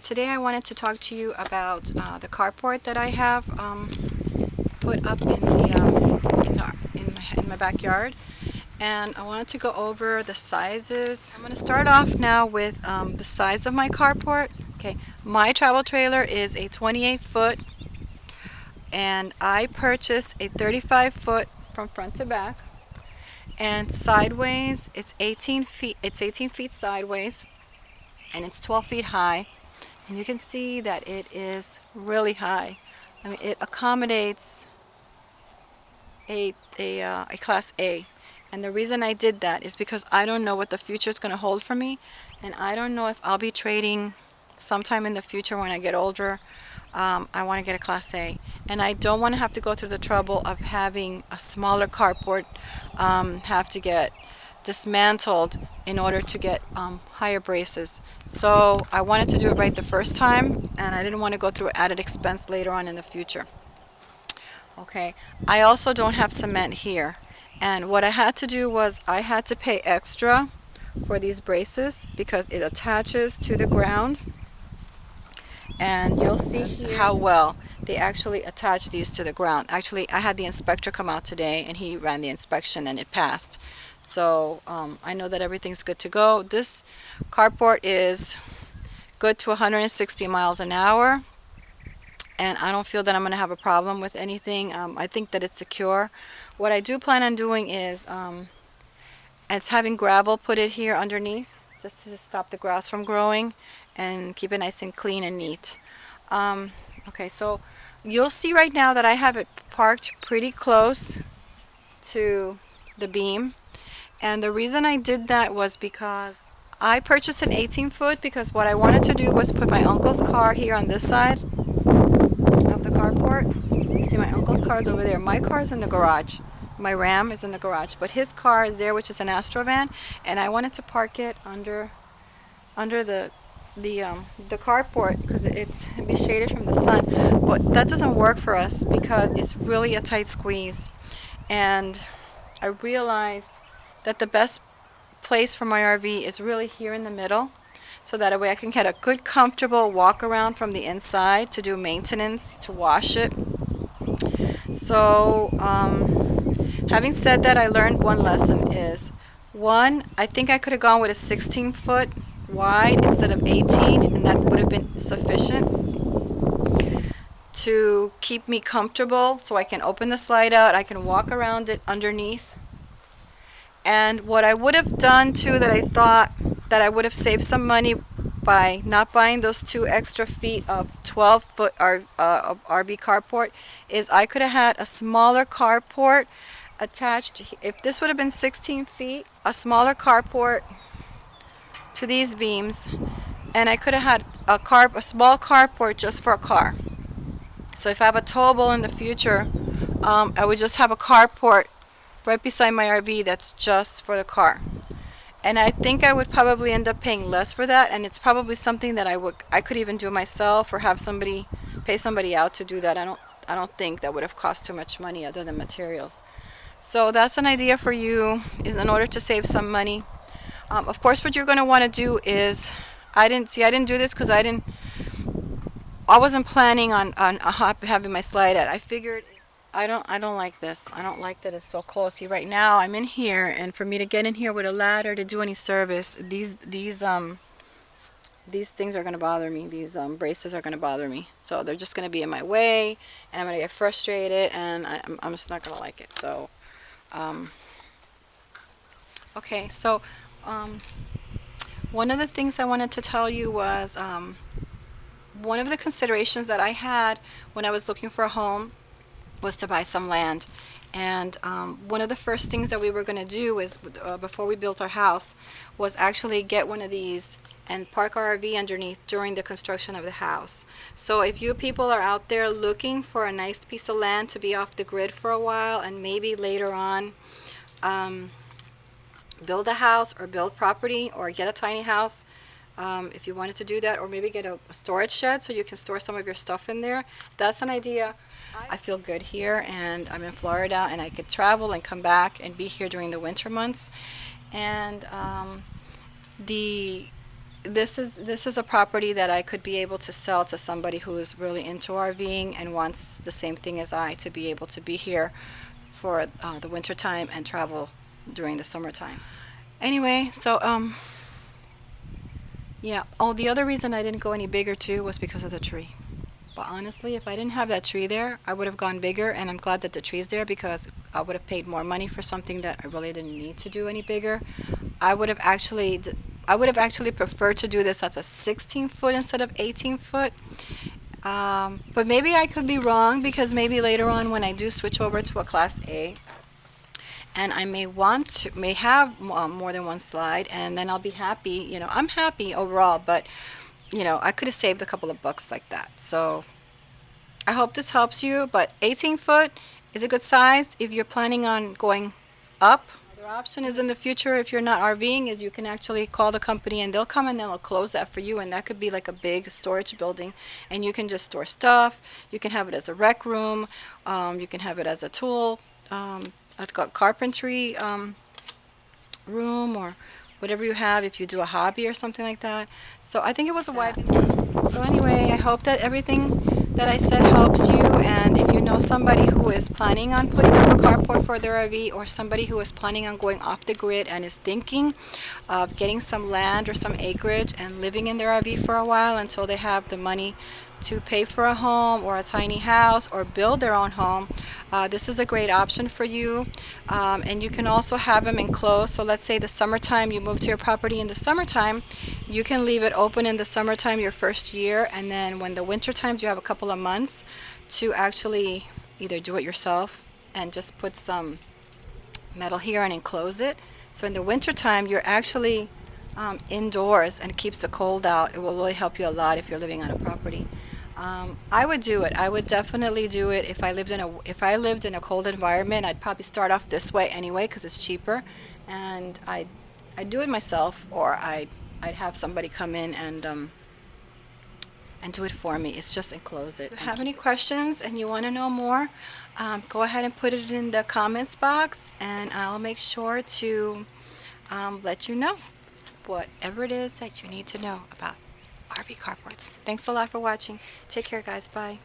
Today I wanted to talk to you about the carport that I have put up in my backyard, and I wanted to go over the sizes. I'm going to start off now with the size of my carport. Okay, my travel trailer is a 28-foot, and I purchased a 35-foot from front to back, and sideways it's 18 feet. It's 18 feet sideways, and it's 12 feet high. And you can see that it is really high. I mean, it accommodates a Class A. And the reason I did that is because I don't know what the future is going to hold for me. And I don't know if I'll be trading sometime in the future when I get older. I want to get a Class A. And I don't want to have to go through the trouble of having a smaller carport, have to get dismantled in order to get higher braces. So I wanted to do it right the first time, and I didn't want to go through added expense later on in the future. Okay, I also don't have cement here, and what I had to do was I had to pay extra for these braces because it attaches to the ground, and you'll see how well they actually attach these to the ground. Actually, I had the inspector come out today, and he ran the inspection and it passed. So I know that everything's good to go. This carport is good to 160 miles an hour, and I don't feel that I'm going to have a problem with anything. I think that it's secure. What I do plan on doing is having gravel put it here underneath, just to stop the grass from growing and keep it nice and clean and neat. Okay, so you'll see right now that I have it parked pretty close to the beam. And the reason I did that was because I purchased an 18-foot because what I wanted to do was put my uncle's car here on this side of the carport. You see my uncle's car is over there. My car is in the garage. My Ram is in the garage, but his car is there, which is an Astrovan, and I wanted to park it under the carport because it'd be shaded from the sun. But that doesn't work for us because it's really a tight squeeze. And I realized that the best place for my RV is really here in the middle, so that way I can get a good comfortable walk around from the inside to do maintenance, to wash it. So having said that, I learned one lesson is, one, I think I could have gone with a 16-foot wide instead of 18, and that would have been sufficient to keep me comfortable, so I can open the slide out, I can walk around it underneath. And what I would have done too, that I thought that I would have saved some money by not buying those 2 extra feet of 12-foot RV carport, is I could have had a smaller carport attached. If this would have been 16 feet, a smaller carport to these beams, and I could have had a small carport just for a car. So if I have a towable in the future, I would just have a carport right beside my RV that's just for the car. And I think I would probably end up paying less for that, and it's probably something that I could even do myself, or have somebody pay somebody out to do that. I don't think that would have cost too much money other than materials. So that's an idea for you, is in order to save some money. Of course, what you're going to want to do is, I didn't do this because I wasn't planning on having my slide out. I figured I don't like this. I don't like that it's so close. See, right now I'm in here, and for me to get in here with a ladder to do any service, these things are going to bother me. These braces are going to bother me. So they're just going to be in my way, and I'm going to get frustrated, and I'm just not going to like it. So, okay. So, one of the things I wanted to tell you was one of the considerations that I had when I was looking for a home was to buy some land. And one of the first things that we were going to do is, before we built our house, was actually get one of these and park our RV underneath during the construction of the house. So if you people are out there looking for a nice piece of land to be off the grid for a while, and maybe later on build a house or build property or get a tiny house, if you wanted to do that, or maybe get a storage shed so you can store some of your stuff in there, that's an idea. I feel good here, and I'm in Florida, and I could travel and come back and be here during the winter months. And the this is a property that I could be able to sell to somebody who is really into RVing and wants the same thing as I, to be able to be here for the winter time and travel during the summertime. Anyway, so yeah. Oh, the other reason I didn't go any bigger too was because of the tree. But honestly, if I didn't have that tree there, I would have gone bigger, and I'm glad that the tree's there because I would have paid more money for something that I really didn't need to do any bigger. I would have actually preferred to do this as a 16 foot instead of 18 foot. But maybe I could be wrong, because maybe later on when I do switch over to a Class A, and I may have more than one slide, and then I'll be happy. I'm happy overall, but I could have saved a couple of bucks like that. So I hope this helps you, but 18 foot is a good size if you're planning on going up. Another option is in the future, if you're not RVing, is you can actually call the company and they'll come and they'll close that for you, and that could be like a big storage building, and you can just store stuff. You can have it as a rec room. You can have it as a tool, carpentry room, or whatever you have if you do a hobby or something like that. So I think it was a wide. So anyway, I hope that everything that I said helps you, and if you know somebody who is planning on putting up a carport for their RV, or somebody who is planning on going off the grid and is thinking of getting some land or some acreage and living in their RV for a while until they have the money to pay for a home or a tiny house or build their own home, this is a great option for you. And you can also have them enclosed. So let's say the summertime, you move to your property in the summertime, you can leave it open in the summertime your first year, and then when the winter times, you have a couple of months to actually either do it yourself and just put some metal here and enclose it. So in the winter time, you're actually indoors, and it keeps the cold out. It will really help you a lot if you're living on a property. I would do it. I would definitely do it if I lived in a cold environment. I'd probably start off this way anyway because it's cheaper, and I'd do it myself, or I'd have somebody come in and do it for me. It's just enclose it. If you have any questions and you want to know more, go ahead and put it in the comments box, and I'll make sure to let you know whatever it is that you need to know about RV carports. Thanks a lot for watching. Take care, guys. Bye.